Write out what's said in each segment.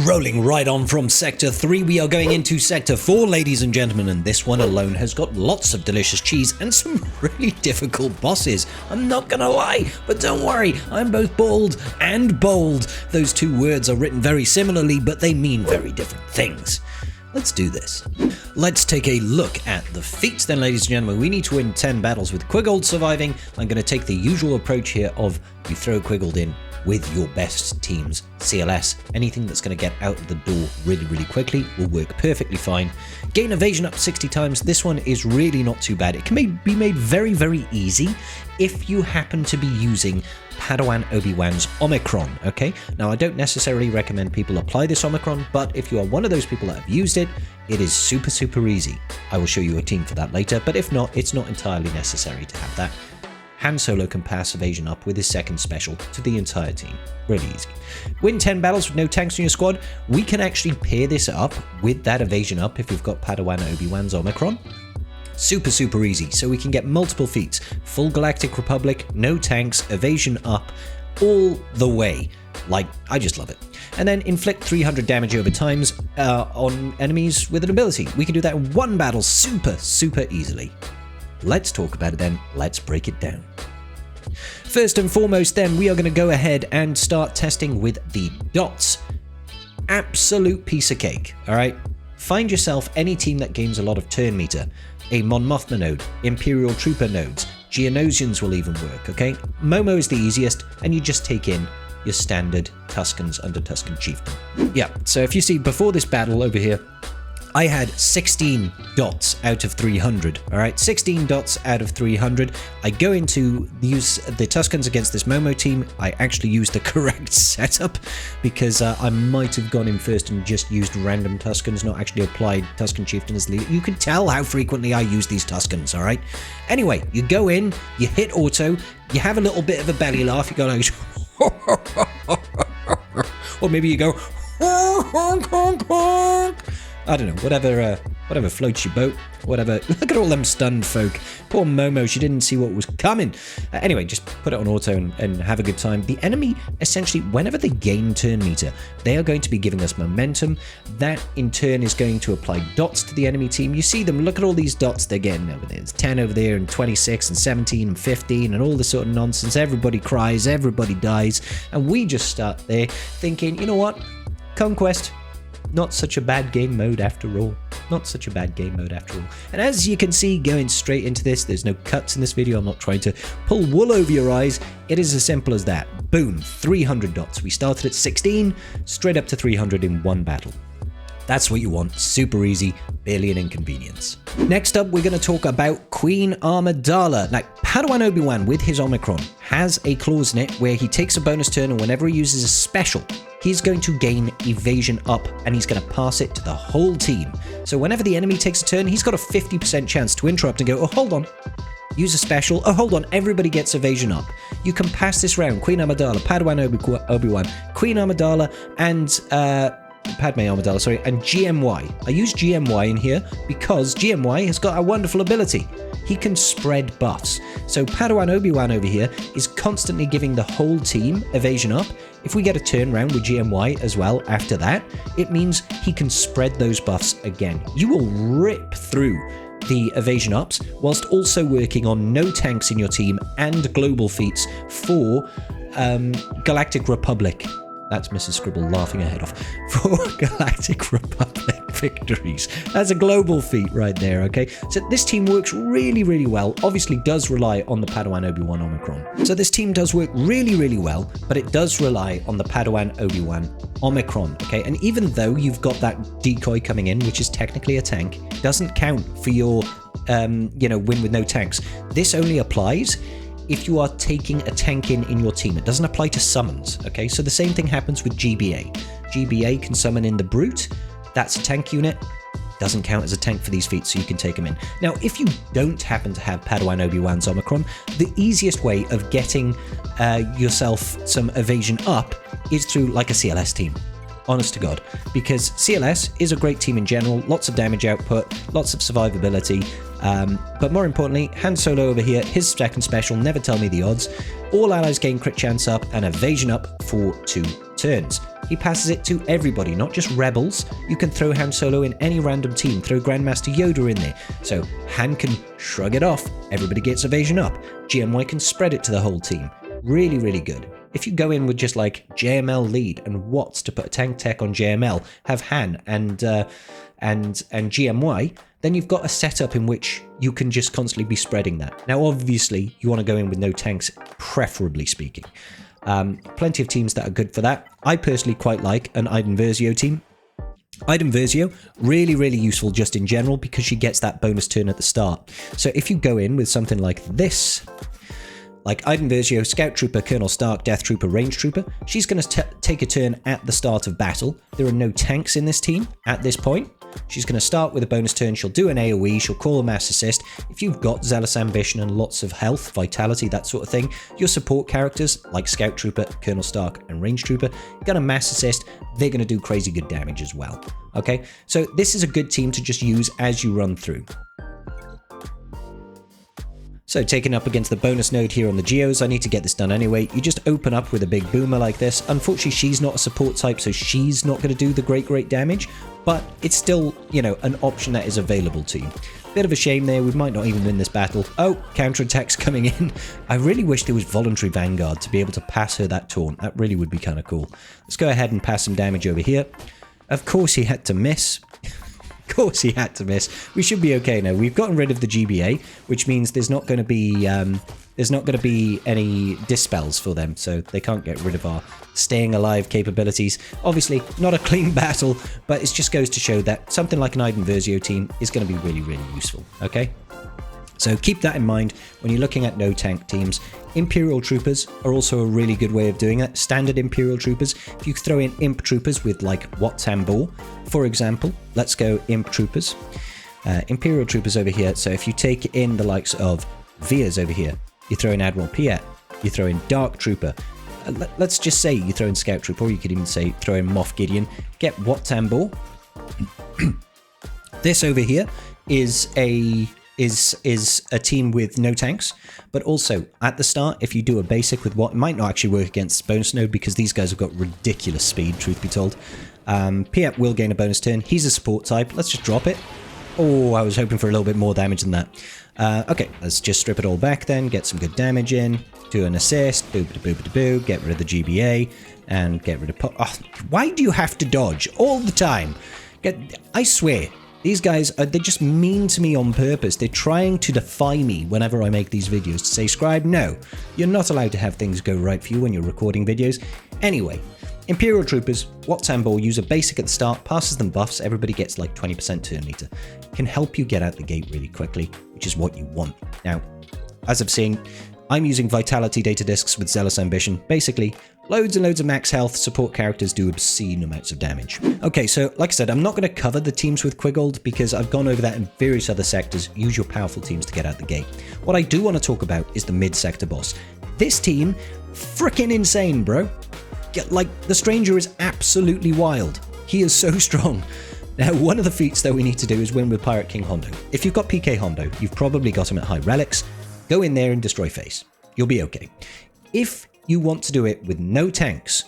Rolling right on from Sector 3, we are going into Sector 4, ladies and gentlemen, and this one alone has got lots of delicious cheese and some really difficult bosses. I'm not gonna lie, but don't worry, I'm both bald and bold. Those two words are written very similarly, but they mean very different things. Let's do this. Let's take a look at the feats then, ladies and gentlemen. We need to win 10 battles with Quiggold surviving. I'm going to take the usual approach here of you throw Quiggold in with your best team's CLS. Anything that's going to get out of the door really quickly will work perfectly fine. Gain evasion up 60 times. This one is really not too bad. It can be made very easy if you happen to be using Padawan Obi-Wan's Omicron, okay? Now, I don't necessarily recommend people apply this Omicron, but if you are one of those people that have used it, it is super easy. I will show you a team for that later, but if not, it's not entirely necessary to have that. Han Solo can pass evasion up with his second special to the entire team. Really easy. Win 10 battles with no tanks in your squad. We can actually pair this up with that evasion up if you've got Padawan Obi-Wan's Omicron. Super easy, so we can get multiple feats. Full Galactic Republic, no tanks, evasion up, all the way. Like, I just love it. And then inflict 300 damage over times on enemies with an ability. We can do that in one battle super easily. Let's talk about it then. Let's break it down. First and foremost then, we are going to go ahead and start testing with the DoTs. Absolute piece of cake, alright? Find yourself any team that gains a lot of turn meter. A Mon Mothma node, Imperial Trooper nodes, Geonosians will even work, okay? Momo is the easiest, and you just take in your standard Tuskens under Tusken Chieftain. Yeah, so if you see before this battle over here, I had 16 dots out of 300, alright? 16 dots out of 300. I go into use the Tuskens against this Momo team. I actually used the correct setup because I might have gone in first and just used random Tuskens, not actually applied Tusken Chieftain as leader. You can tell how frequently I use these Tuskens, alright? Anyway, you go in, you hit auto, you have a little bit of a belly laugh, you go like, or maybe you go, I don't know, whatever floats your boat, whatever. Look at all them stunned folk. Poor Momo, she didn't see what was coming. Anyway, just put it on auto and have a good time. The enemy, essentially, whenever they gain turn meter, they are going to be giving us momentum. That, in turn, is going to apply dots to the enemy team. You see them, look at all these dots they're getting over there. There's 10 over there, and 26, and 17, and 15, and all this sort of nonsense. Everybody cries, everybody dies, and we just start there thinking, you know what? Conquest. Not such a bad game mode after all. Not such a bad game mode after all. And as you can see, going straight into this, there's no cuts in this video. I'm not trying to pull wool over your eyes. It is as simple as that. Boom, 300 dots. We started at 16, straight up to 300 in one battle. That's what you want. Super easy, barely an inconvenience. Next up, we're going to talk about Queen Amidala. Now, Padawan Obi-Wan with his Omicron has a clause in it where he takes a bonus turn, and whenever he uses a special, he's going to gain evasion up, and he's going to pass it to the whole team. So whenever the enemy takes a turn, he's got a 50% chance to interrupt and go, oh, hold on. Use a special. Oh, hold on. Everybody gets evasion up. You can pass this round. Queen Amidala, Padawan Obi-Wan, Queen Amidala, and Padme Amidala, sorry, and GMY. I use GMY in here because GMY has got a wonderful ability. He can spread buffs. So Padawan Obi-Wan over here is constantly giving the whole team evasion up. If we get a turn round with GMY as well after that, it means he can spread those buffs again. You will rip through the evasion ups whilst also working on no tanks in your team and global feats for Galactic Republic. That's Mrs. Scribble laughing her head off. For Galactic Republic victories. That's a global feat right there, okay? So this team works really well. Obviously does rely on the Padawan Obi-Wan Omicron. So this team does work really well, but it does rely on the Padawan Obi-Wan Omicron, okay? And even though you've got that decoy coming in, which is technically a tank, doesn't count for your, win with no tanks. This only applies if you are taking a tank in your team. It doesn't apply to summons, okay? So the same thing happens with GBA. GBA can summon in the Brute. That's a tank unit. Doesn't count as a tank for these feats, so you can take them in. Now, if you don't happen to have Padawan Obi-Wan's Omicron, the easiest way of getting yourself some evasion up is through like a CLS team. Honest to God, because CLS is a great team in general, lots of damage output, lots of survivability, but more importantly, Han Solo over here, his second special, never tell me the odds, all allies gain crit chance up and evasion up for 2 turns. He passes it to everybody, not just rebels. You can throw Han Solo in any random team, throw Grandmaster Yoda in there. So Han can shrug it off, everybody gets evasion up. GMY can spread it to the whole team. Really, really good. If you go in with just like JML lead and Watts to put a tank tech on JML, have Han and GMY, then you've got a setup in which you can just constantly be spreading that. Now, obviously, you want to go in with no tanks, preferably speaking. Plenty of teams that are good for that. I personally quite like an Iden Versio team. Iden Versio, really, really useful just in general because she gets that bonus turn at the start. So if you go in with something like this, like Iden Versio, Scout Trooper, Colonel Stark, Death Trooper, Range Trooper, she's going to take a turn at the start of battle. There are no tanks in this team at this point. She's going to start with a bonus turn. She'll do an AoE. She'll call a mass assist. If you've got Zealous Ambition and lots of health, vitality, that sort of thing, your support characters like Scout Trooper, Colonel Stark, and Range Trooper, going to mass assist. They're going to do crazy good damage as well. Okay, so this is a good team to just use as you run through. So taking up against the bonus node here on the Geos, I need to get this done anyway. You just open up with a big boomer like this. Unfortunately, she's not a support type, so she's not going to do the great damage, but it's still, you know, an option that is available to you. Bit of a shame there, we might not even win this battle. Oh, counterattacks coming in. I really wish there was voluntary Vanguard to be able to pass her that taunt. That really would be kind of cool. Let's go ahead and pass some damage over here. Of course he had to miss. Of course he had to miss. We should be okay now. We've gotten rid of the GBA, which means there's not going to be any dispels for them, so they can't get rid of our staying alive capabilities. Obviously, not a clean battle, but it just goes to show that something like an Iden Versio team is going to be really, really useful. Okay. So keep that in mind when you're looking at no tank teams. Imperial Troopers are also a really good way of doing it. Standard Imperial Troopers. If you throw in Imp Troopers with like Watambor, for example, let's go Imp Troopers. Imperial Troopers over here. So if you take in the likes of Veers over here, you throw in Admiral Piet, you throw in Dark Trooper. Let's just say you throw in Scout Trooper, or you could even say throw in Moff Gideon. Get Watambor. This over here is a team with no tanks, but also at the start, if you do a basic with what might not actually work against bonus node because these guys have got ridiculous speed, truth be told. Piet will gain a bonus turn. He's a support type. Let's just drop it. Oh, I was hoping for a little bit more damage than that. Okay, let's just strip it all back then, get some good damage in, do an assist, boo, get rid of the GBA, and get rid of... Oh, why do you have to dodge all the time? I swear, these guys, they're just mean to me on purpose. They're trying to defy me whenever I make these videos to say, Scribe, no, you're not allowed to have things go right for you when you're recording videos. Anyway, Imperial Troopers, Watambor, use a basic at the start, passes them buffs, everybody gets like 20% turn meter. Can help you get out the gate really quickly, which is what you want. Now, as I've seen, I'm using Vitality data discs with Zealous Ambition. Basically, loads and loads of max health, support characters do obscene amounts of damage. Okay, so like I said, I'm not going to cover the teams with Quiggold because I've gone over that in various other sectors. Use your powerful teams to get out the gate. What I do want to talk about is the mid-sector boss. This team, freaking insane, bro. Like, the Stranger is absolutely wild. He is so strong. Now, one of the feats that we need to do is win with Pirate King Hondo. If you've got PK Hondo, you've probably got him at high relics. Go in there and destroy face. You'll be okay. If you want to do it with no tanks,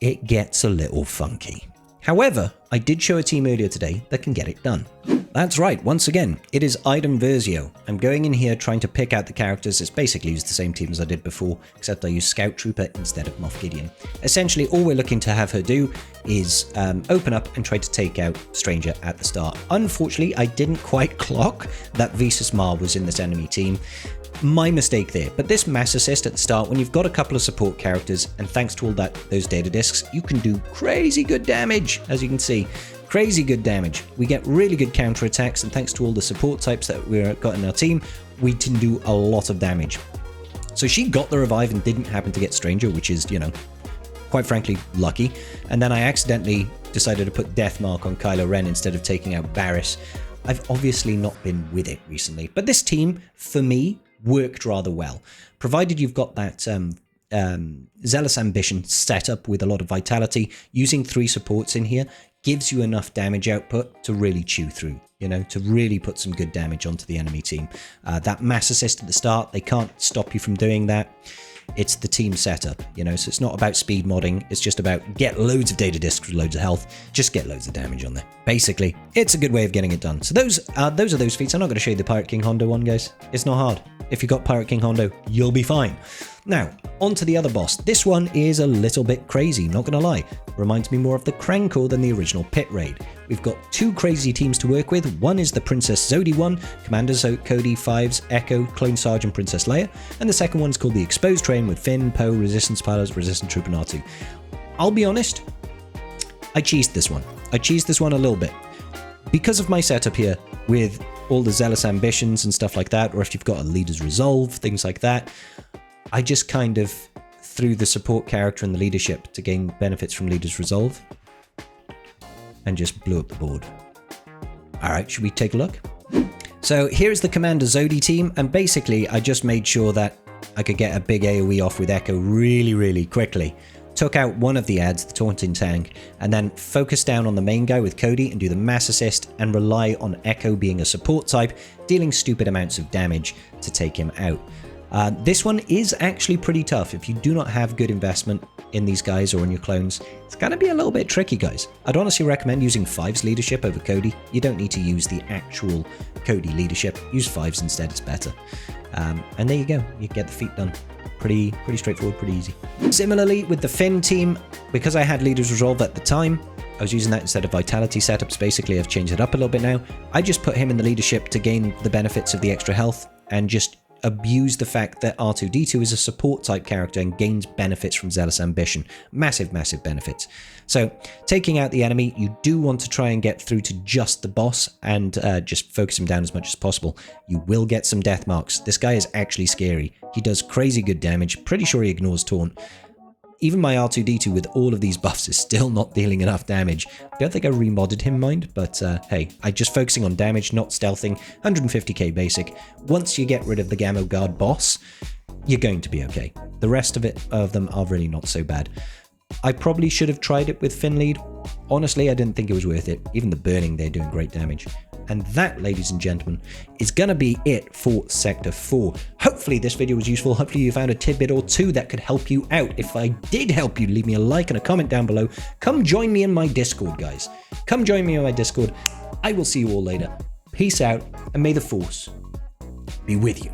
it gets a little funky. However, I did show a team earlier today that can get it done. That's right, once again, it is Iden Versio. I'm going in here trying to pick out the characters. It's basically used the same team as I did before, except I use Scout Trooper instead of Moff Gideon. Essentially, all we're looking to have her do is open up and try to take out Stranger at the start. Unfortunately, I didn't quite clock that Visas Mar was in this enemy team. My mistake there, but this mass assist at the start, when you've got a couple of support characters, and thanks to all those data discs, you can do crazy good damage, as you can see. Crazy good damage. We get really good counterattacks, and thanks to all the support types that we've got in our team, we can do a lot of damage. So she got the revive and didn't happen to get Stranger, which is, you know, quite frankly, lucky. And then I accidentally decided to put Death Mark on Kylo Ren instead of taking out Barriss. I've obviously not been with it recently, but this team, for me, worked rather well. Provided you've got that Zealous Ambition set up with a lot of vitality, using 3 supports in here gives you enough damage output to really chew through, you know, to really put some good damage onto the enemy team. That mass assist at the start, they can't stop you from doing that. it's the team setup, you know, so it's not about speed modding, it's just about get loads of data discs with loads of health, just get loads of damage on there. Basically, it's a good way of getting it done. So those are those feats. I'm not going to show you the Pirate King Hondo one, guys. It's not hard. If you got Pirate King Hondo, you'll be fine. Now, on to the other boss. This one is a little bit crazy, not gonna lie. Reminds me more of the Crankle than the original Pit Raid. We've got two crazy teams to work with. One is the Princess Zodi one, Commanders Cody, Fives, Echo, Clone Sarge, and Princess Leia. And the second one's called the Exposed Train with Finn, Poe, Resistance Pilots, Resistance Troop, and R2. I'll be honest, I cheesed this one. I cheesed this one a little bit. Because of my setup here with all the Zealous Ambitions and stuff like that, or if you've got a Leader's Resolve, things like that, I just kind of threw the support character and the leadership to gain benefits from Leader's Resolve and just blew up the board. Alright, should we take a look? So here's the Commander Zodi team, and basically I just made sure that I could get a big AoE off with Echo really quickly. Took out one of the ads, the Taunting Tank, and then focus down on the main guy with Cody and do the mass assist and rely on Echo being a support type, dealing stupid amounts of damage to take him out. This one is actually pretty tough. If you do not have good investment in these guys or in your clones, it's going to be a little bit tricky, guys. I'd honestly recommend using Fives leadership over Cody. You don't need to use the actual Cody leadership. Use Fives instead, it's better. And there you go. You get the feat done. Pretty straightforward, pretty easy. Similarly, with the Finn team, because I had Leader's Resolve at the time, I was using that instead of Vitality setups. Basically, I've changed it up a little bit now. I just put him in the leadership to gain the benefits of the extra health and just abuse the fact that R2-D2 is a support type character and gains benefits from Zealous Ambition. Massive benefits. So taking out the enemy, you do want to try and get through to just the boss and just focus him down as much as possible. You will get some death marks. This guy is actually scary. He does crazy good damage. Pretty sure he ignores taunt. Even my R2-D2 with all of these buffs is still not dealing enough damage. I don't think I remodded him, mind, but hey, I'm just focusing on damage, not stealthing. 150k basic. Once you get rid of the Gamma Guard boss, you're going to be okay. The rest of them are really not so bad. I probably should have tried it with Finn lead. Honestly, I didn't think it was worth it. Even the burning, they're doing great damage. And that, ladies and gentlemen, is going to be it for Sector 4. Hopefully this video was useful. Hopefully you found a tidbit or two that could help you out. If I did help you, leave me a like and a comment down below. Come join me in my Discord, guys. Come join me in my Discord. I will see you all later. Peace out, and may the Force be with you.